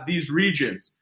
these regions.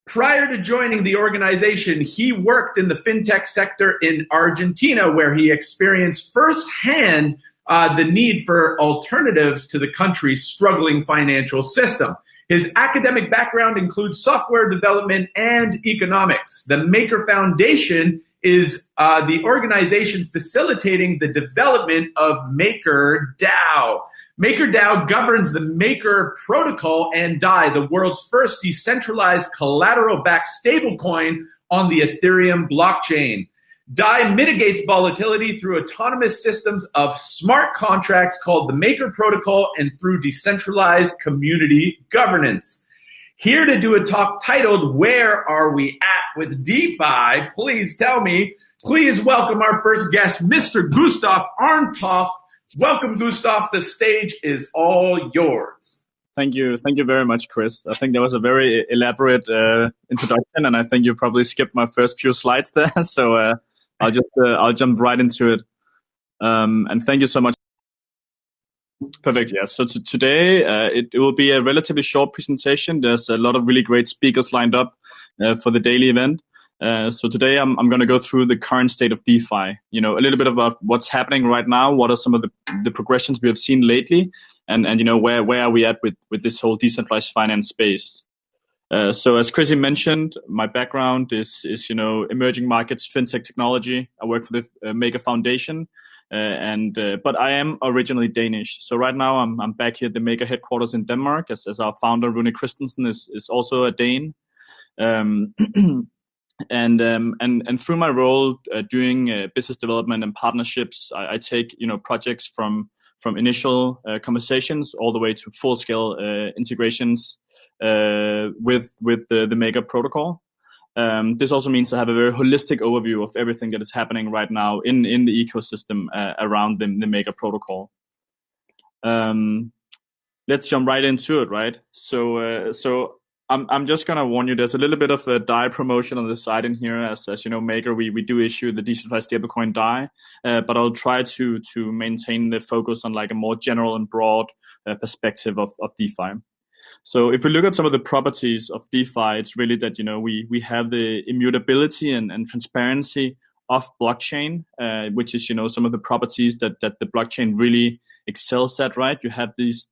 Prior to joining the organization, he worked in the fintech sector in Argentina, where he experienced firsthand the need for alternatives to the country's struggling financial system. His academic background includes software development and economics. The Maker Foundation is the organization facilitating the development of MakerDAO. MakerDAO governs the Maker protocol and DAI, the world's first decentralized collateral-backed stablecoin on the Ethereum blockchain. DAI mitigates volatility through autonomous systems of smart contracts called the Maker protocol and through decentralized community governance. Here to do a talk titled, "Where Are We At with DeFi?" Please tell me. Please welcome our first guest, Mr. Gustav Arentoft. Welcome, Gustav. The stage is all yours. Thank you. Thank you very much, Chris. I think that was a very elaborate introduction, and I think you probably skipped my first few slides there. So I'll jump right into it. And thank you so much. Perfect. Yeah. So today it will be a relatively short presentation. There's a lot of really great speakers lined up for the daily event. So today I'm going to go through the current state of DeFi, a little bit about what's happening right now, what are some of the progressions we have seen lately, and where are we at with this whole decentralized finance space. So as Chrissy mentioned, my background is emerging markets, fintech technology. I work for the Maker Foundation, but I am originally Danish. So right now I'm back here at the Maker headquarters in Denmark, as our founder Rune Christensen is also a Dane. And through my role doing business development and partnerships, I take projects from initial conversations all the way to full scale integrations with the Maker protocol. This also means I have a very holistic overview of everything that is happening right now in the ecosystem around the Maker protocol. Let's jump right into it, right? So I'm just going to warn you, there's a little bit of a DAI promotion on the side in here. As you know, Maker, we do issue the decentralized stablecoin DAI, but I'll try to maintain the focus on like a more general and broad perspective of DeFi. So if we look at some of the properties of DeFi, it's really that, we have the immutability and transparency of blockchain, which is, some of the properties that the blockchain really excels at, right? You have these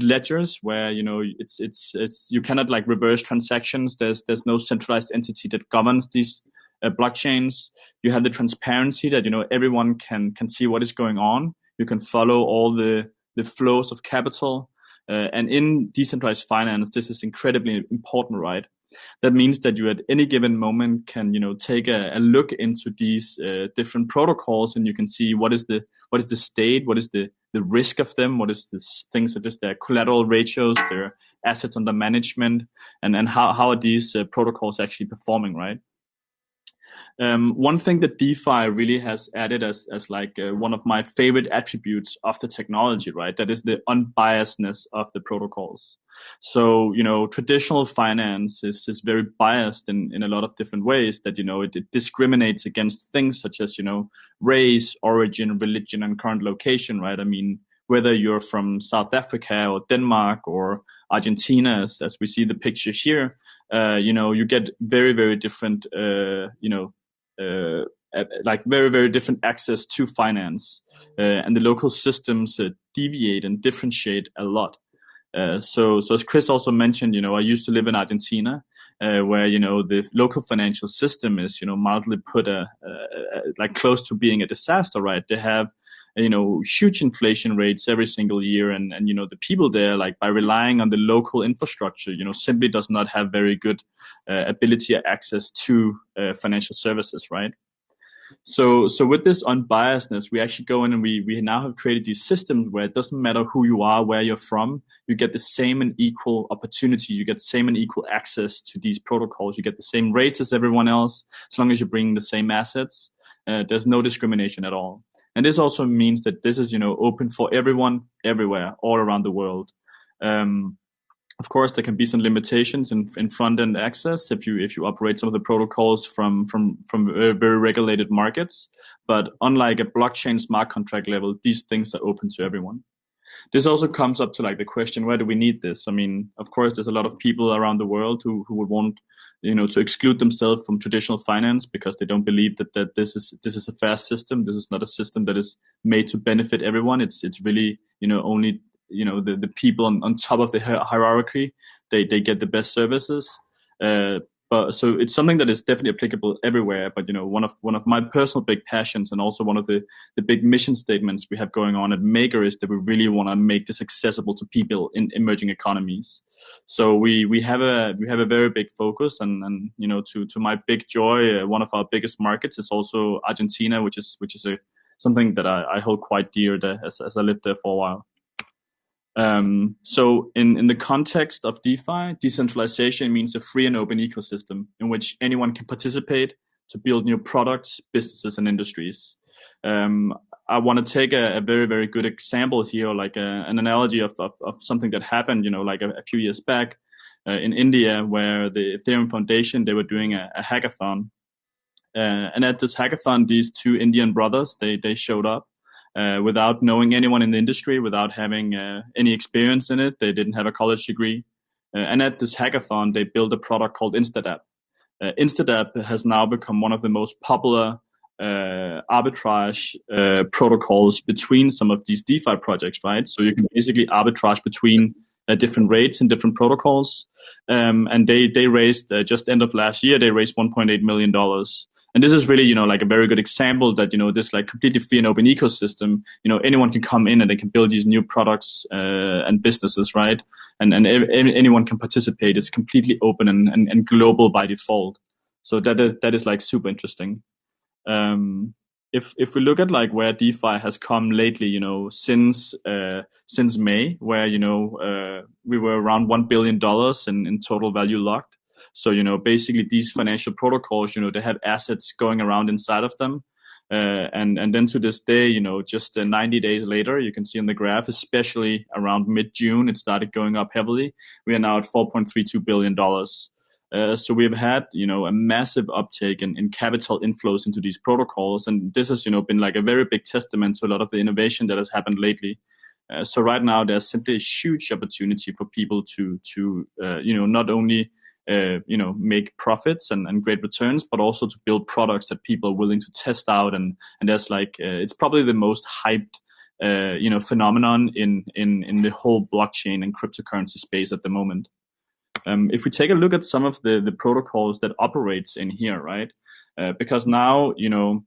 ledgers where it's you cannot like reverse transactions. There's no centralized entity that governs these blockchains. You have the transparency that everyone can see what is going on. You can follow all the flows of capital, and in decentralized finance, this is incredibly important, right? That means that you at any given moment can take a look into these different protocols, and you can see what is the state, what is the risk of them, what is this things such as their collateral ratios, their assets under management, and how are these protocols actually performing, right? One thing that DeFi really has added as like one of my favorite attributes of the technology, right? That is the unbiasedness of the protocols. So, traditional finance is very biased in a lot of different ways that, it discriminates against things such as, race, origin, religion, and current location, right? I mean, whether you're from South Africa or Denmark or Argentina, as we see the picture here, you get very, very different, like very, very different access to finance. And the local systems deviate and differentiate a lot. So as Chris also mentioned, I used to live in Argentina, where the local financial system is mildly put like close to being a disaster, right? They have huge inflation rates every single year, and the people there, like by relying on the local infrastructure, simply does not have very good ability or access to financial services, right? So with this unbiasedness, we actually go in and we now have created these systems where it doesn't matter who you are, where you're from, you get the same and equal opportunity, you get the same and equal access to these protocols, you get the same rates as everyone else, as long as you bring the same assets. There's no discrimination at all. And this also means that this is, open for everyone, everywhere, all around the world. Of course, there can be some limitations in front-end access if you operate some of the protocols from very regulated markets. But unlike a blockchain smart contract level, these things are open to everyone. this also comes up to like the question, where do we need this? I mean, of course, there's a lot of people around the world who would want, to exclude themselves from traditional finance because they don't believe that this is a fair system. This is not a system that is made to benefit everyone. It's really, only, the people on top of the hierarchy, they get the best services. But so it's something that is definitely applicable everywhere. But one of my personal big passions, and also one of the big mission statements we have going on at Maker, is that we really want to make this accessible to people in emerging economies. So we have a very big focus, and to my big joy, one of our biggest markets is also Argentina, which is something that I hold quite dear as I lived there for a while. So in the context of DeFi, decentralization means a free and open ecosystem in which anyone can participate to build new products, businesses, and industries. I want to take a very, very good example here, like an analogy of something that happened, like a few years back in India, where the Ethereum Foundation, they were doing a hackathon. And at this hackathon, these two Indian brothers, they showed up. Without knowing anyone in the industry, without having any experience in it. They didn't have a college degree. And at this hackathon, they built a product called InstaDApp. InstaDApp has now become one of the most popular arbitrage protocols between some of these DeFi projects, right? So you can basically arbitrage between different rates and different protocols. And they raised, just end of last year, they raised $1.8 million. And this is really, like a very good example that, this like completely free and open ecosystem, anyone can come in and they can build these new products and businesses, right? And anyone can participate. It's completely open and global by default. So that is like super interesting. If we look at like where DeFi has come lately, since May, where, we were around $1 billion in total value locked. So, basically these financial protocols, they have assets going around inside of them. And then to this day, just 90 days later, you can see on the graph, especially around mid-June, it started going up heavily. We are now at $4.32 billion. So we've had, a massive uptake in capital inflows into these protocols. And this has, been like a very big testament to a lot of the innovation that has happened lately. So right now, there's simply a huge opportunity for people to not only make profits and great returns, but also to build products that people are willing to test out. And there's like, it's probably the most hyped, phenomenon in the whole blockchain and cryptocurrency space at the moment. If we take a look at some of the protocols that operates in here, right? Because now, with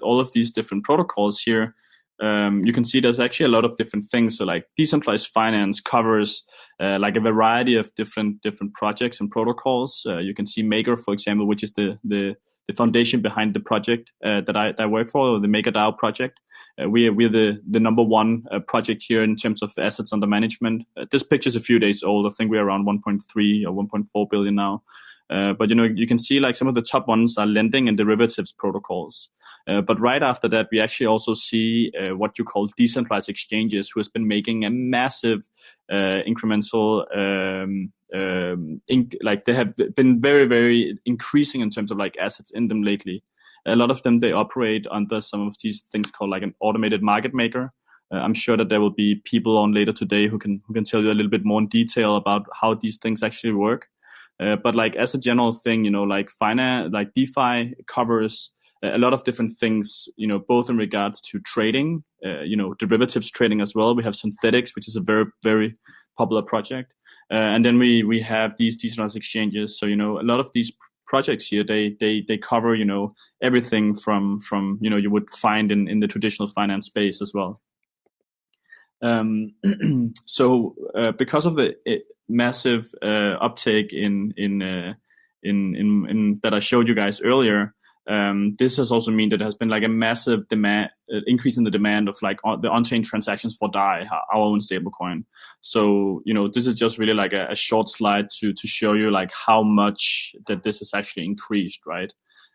all of these different protocols here, you can see there's actually a lot of different things. So like decentralized finance covers like a variety of different projects and protocols. You can see Maker, for example, which is the foundation behind the project that I work for, the MakerDAO project. We're the number one project here in terms of assets under management. This picture is a few days old. I think we're around 1.3 or 1.4 billion now. But you can see like some of the top ones are lending and derivatives protocols. But right after that, we actually also see what you call decentralized exchanges, who has been making a massive incremental, like they have been very, very increasing in terms of like assets in them lately. A lot of them, they operate under some of these things called like an automated market maker. I'm sure that there will be people on later today who can tell you a little bit more in detail about how these things actually work. But like as a general thing, like finance, like DeFi covers a lot of different things, both in regards to trading, derivatives trading as well. We have synthetics, which is a very, very popular project. And then we have these decentralized exchanges. So, a lot of these projects here, they cover, everything from you would find in the traditional finance space as well. So because of the massive uptake in that I showed you guys earlier, this has also mean that there has been like a massive demand increase in the demand of like the on-chain transactions for DAI, our own stablecoin. So this is just really like a short slide to show you like how much that this has actually increased, right?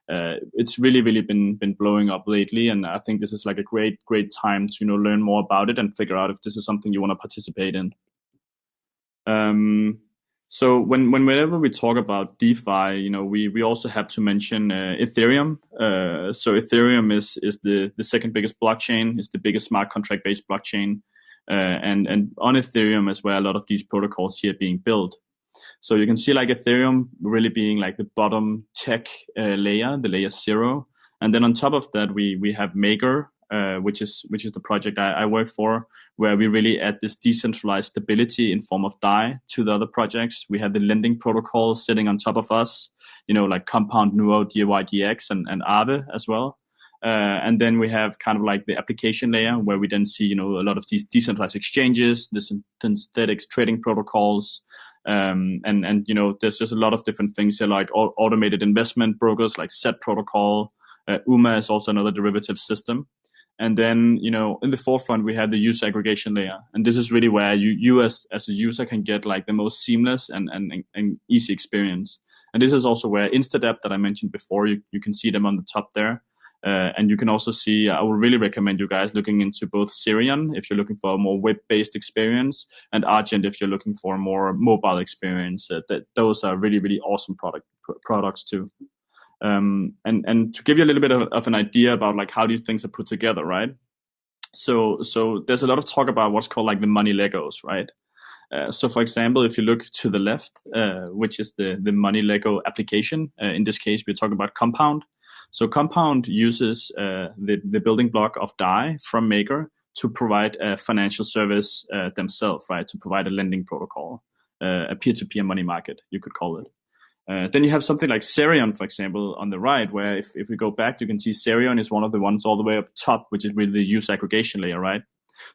It's really been blowing up lately, and I think this is like a great time to learn more about it and figure out if this is something you want to participate in. So whenever we talk about DeFi, we also have to mention Ethereum. So Ethereum is the second biggest blockchain, is the biggest smart contract based blockchain, and on Ethereum as well, a lot of these protocols here being built. So you can see like Ethereum really being like the bottom tech layer, the layer 0, and then on top of that we have Maker, which is the project I work for, where we really add this decentralized stability in form of DAI to the other projects. We have the lending protocol sitting on top of us, like Compound, Nuo, DYDX, and Aave as well. And then we have kind of like the application layer, where we then see, a lot of these decentralized exchanges, the synthetic trading protocols, and there's just a lot of different things here, like automated investment brokers, like SET protocol. UMA is also another derivative system. And then, in the forefront, we have the user aggregation layer. And this is really where you as a user can get like the most seamless and easy experience. And this is also where InstaDebt that I mentioned before, you can see them on the top there. And you can also see, I would really recommend you guys looking into both Sirion if you're looking for a more web-based experience, and Argent if you're looking for a more mobile experience. Those are really, really awesome products too. And to give you a little bit of an idea about like how these things are put together, right? So there's a lot of talk about what's called like the money Legos, right? So for example, if you look to the left, which is the money Lego application, in this case, we're talking about Compound. So Compound uses the building block of DAI from Maker to provide a financial service themselves, right? To provide a lending protocol, a peer-to-peer money market, you could call it. Then you have something like Sirion, for example, on the right, where if we go back, you can see Sirion is one of the ones all the way up top, which is really the user aggregation layer, right?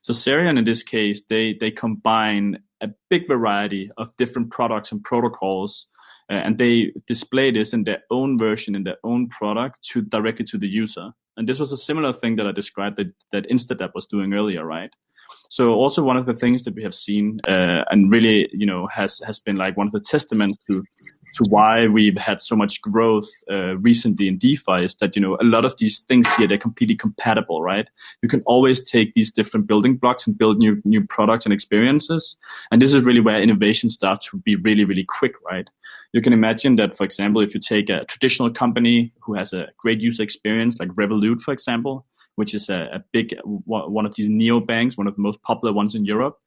So Sirion, in this case, they combine a big variety of different products and protocols, and they display this in their own version, in their own product, directly to the user. And this was a similar thing that I described that InstaDebt was doing earlier, right? So also one of the things that we have seen and really, has been like one of the testaments to why we've had so much growth recently in DeFi is that, a lot of these things here, they're completely compatible, right? You can always take these different building blocks and build new products and experiences. And this is really where innovation starts to be really, really quick, right? You can imagine that, for example, if you take a traditional company who has a great user experience, like Revolut, for example, which is a big one of these neobanks, one of the most popular ones in Europe.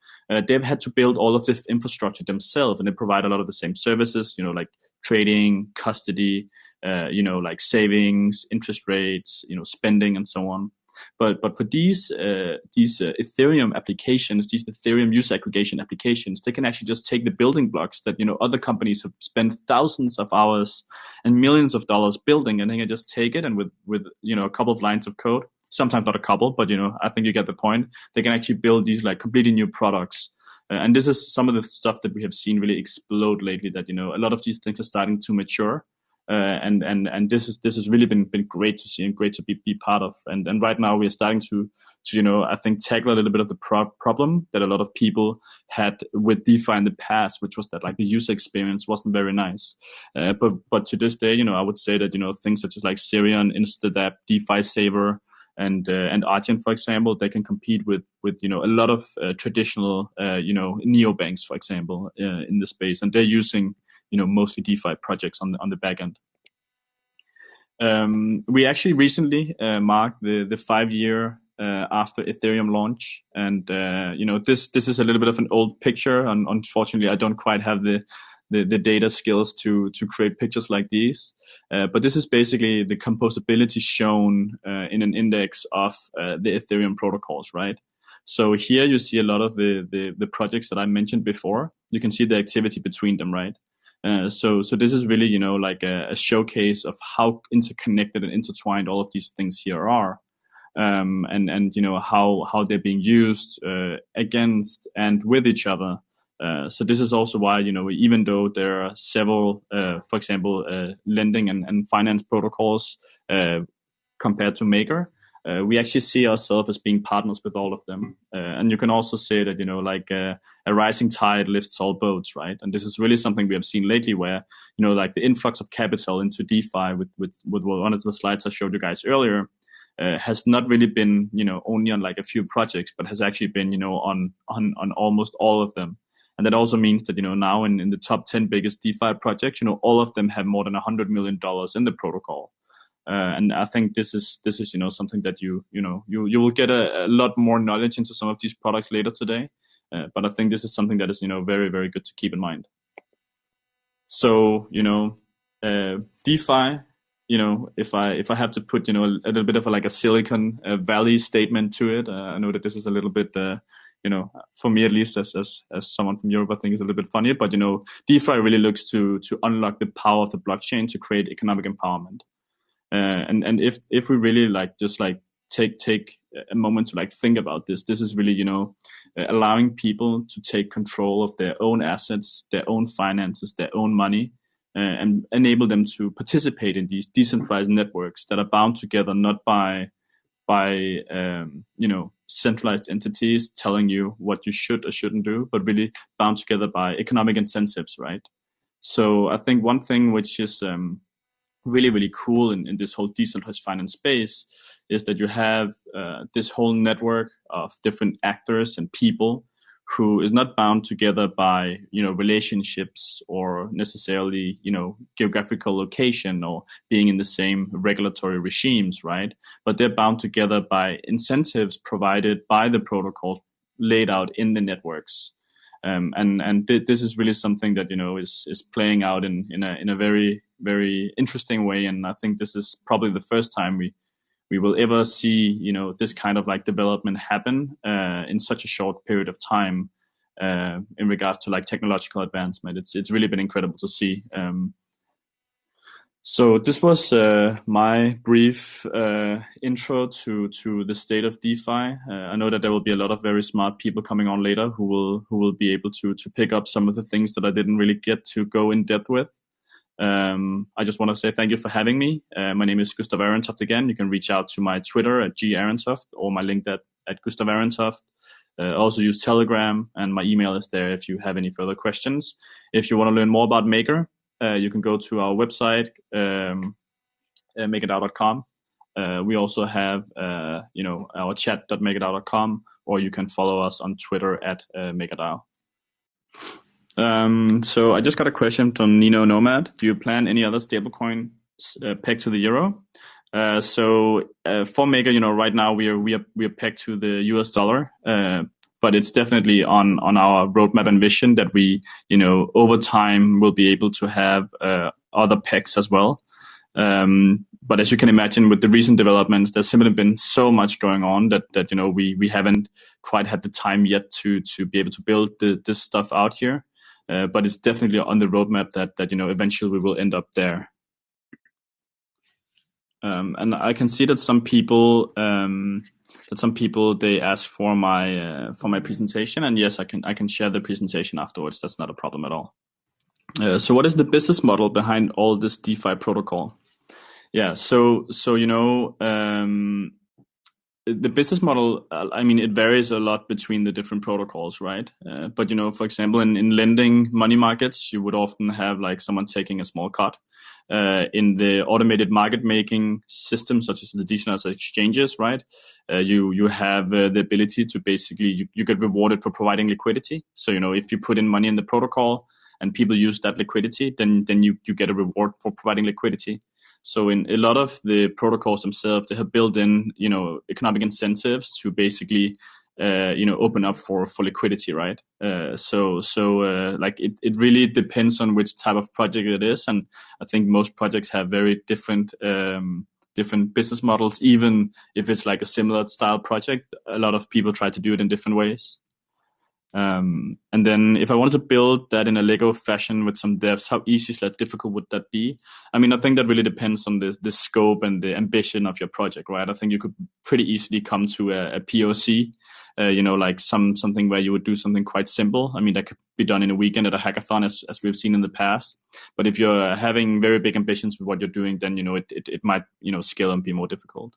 They've had to build all of this infrastructure themselves, and they provide a lot of the same services, like trading, custody, like savings, interest rates, spending, and so on. But for these Ethereum applications, these Ethereum user aggregation applications, they can actually just take the building blocks that other companies have spent thousands of hours and millions of dollars building, and they can just take it and with a couple of lines of code. Sometimes not a couple, but I think you get the point. They can actually build these like completely new products, and this is some of the stuff that we have seen really explode lately. That a lot of these things are starting to mature, and this has really been great to see and great to be part of. And right now we are starting to I think tackle a little bit of the problem that a lot of people had with DeFi in the past, which was that like the user experience wasn't very nice. But to this day, I would say that things such as like Sirion, InstaDebt, DeFi Saver, and Argent, for example, they can compete with a lot of traditional neobanks, for example, in the space, and they're using mostly DeFi projects on the back end. We actually recently marked the 5-year after Ethereum launch, and this is a little bit of an old picture, and unfortunately I don't quite have the data skills to create pictures like these. But this is basically the composability shown in an index of the Ethereum protocols, right? So here you see a lot of the projects that I mentioned before. You can see the activity between them, right? So this is really, like a showcase of how interconnected and intertwined all of these things here are. And how they're being used against and with each other. So this is also why, even though there are several, for example, lending and finance protocols compared to Maker, we actually see ourselves as being partners with all of them. And you can also say that, like a rising tide lifts all boats, right? And this is really something we have seen lately where, like the influx of capital into DeFi with one of the slides I showed you guys earlier, has not really been, only on like a few projects, but has actually been, on almost all of them. And that also means that, now in the top 10 biggest DeFi projects, all of them have more than $100 million in the protocol. And I think this is something that you will get a lot more knowledge into some of these products later today. But I think this is something that is very, very good to keep in mind. So DeFi, if I have to put a little bit of a Silicon Valley statement to it, I know that this is a little bit for me at least as someone from Europe, I think is a little bit funny. But DeFi really looks to unlock the power of the blockchain to create economic empowerment. And if we really take a moment to think about this is really allowing people to take control of their own assets, their own finances, their own money, and enable them to participate in these decentralized networks that are bound together not by centralized entities telling you what you should or shouldn't do, but really bound together by economic incentives, right? So I think one thing which is really, really cool in this whole decentralized finance space is that you have this whole network of different actors and people who is not bound together by relationships or necessarily geographical location or being in the same regulatory regimes, right? But they're bound together by incentives provided by the protocols laid out in the networks. This is really something that is playing out in a very, very interesting way, and I think this is probably the first time we will ever see this kind of development happen in such a short period of time in regards to technological advancement. It's really been incredible to see. So this was my brief intro to the state of DeFi. I know that there will be a lot of very smart people coming on later who will be able to pick up some of the things that I didn't really get to go in depth with. I just want to say thank you for having me. My name is Gustav Arentoft again. You can reach out to my Twitter at @Arentoft or my link at Gustav Arentoft. Also use Telegram, and my email is there if you have any further questions. If you want to learn more about Maker, you can go to our website, makeitDAO.com. We also have, our chat.makeitDAO.com, or you can follow us on Twitter at makeitDAO. So I just got a question from Nino Nomad. Do you plan any other stablecoin pegged to the euro? So for Maker, right now we are pegged to the US dollar. But it's definitely on our roadmap and vision that we, over time will be able to have other pegs as well. But as you can imagine, with the recent developments, there's simply been so much going on that we haven't quite had the time yet to be able to build this stuff out here. But it's definitely on the roadmap that eventually we will end up there. And I can see that some people they ask for my presentation, and yes, I can share the presentation afterwards. That's not a problem at all. So what is the business model behind all this DeFi protocol? Yeah, so the business model, it varies a lot between the different protocols, right? But for example, in lending money markets, you would often have someone taking a small cut. In the automated market making systems, such as the Decentralized Exchanges, right? You have the ability to basically, you get rewarded for providing liquidity. So, if you put in money in the protocol and people use that liquidity, then you get a reward for providing liquidity. So in a lot of the protocols themselves, they have built in, economic incentives to basically, open up for liquidity, right? So it really depends on which type of project it is, and I think most projects have very different business models. Even if it's a similar style project, a lot of people try to do it in different ways. And then if I wanted to build that in a Lego fashion with some devs, how easy / difficult would that be? I think that really depends on the scope and the ambition of your project, right? I think you could pretty easily come to a POC, something where you would do something quite simple. That could be done in a weekend at a hackathon, as we've seen in the past. But if you're having very big ambitions with what you're doing, then it might scale and be more difficult.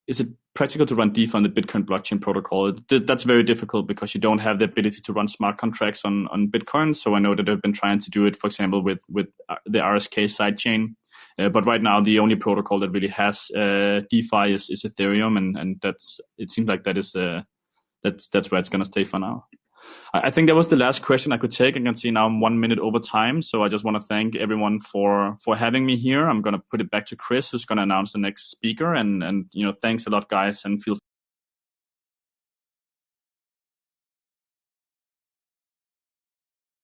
Is it practical to run DeFi on the Bitcoin blockchain protocol? That's very difficult because you don't have the ability to run smart contracts on Bitcoin. So I know that they've been trying to do it, for example, with the RSK sidechain. But right now, the only protocol that really has DeFi is Ethereum, and it seems like that's where it's going to stay for now. I think that was the last question I could take. I can see now I'm 1 minute over time. So I just want to thank everyone for having me here. I'm going to put it back to Chris, who's going to announce the next speaker. And thanks a lot, guys. And feel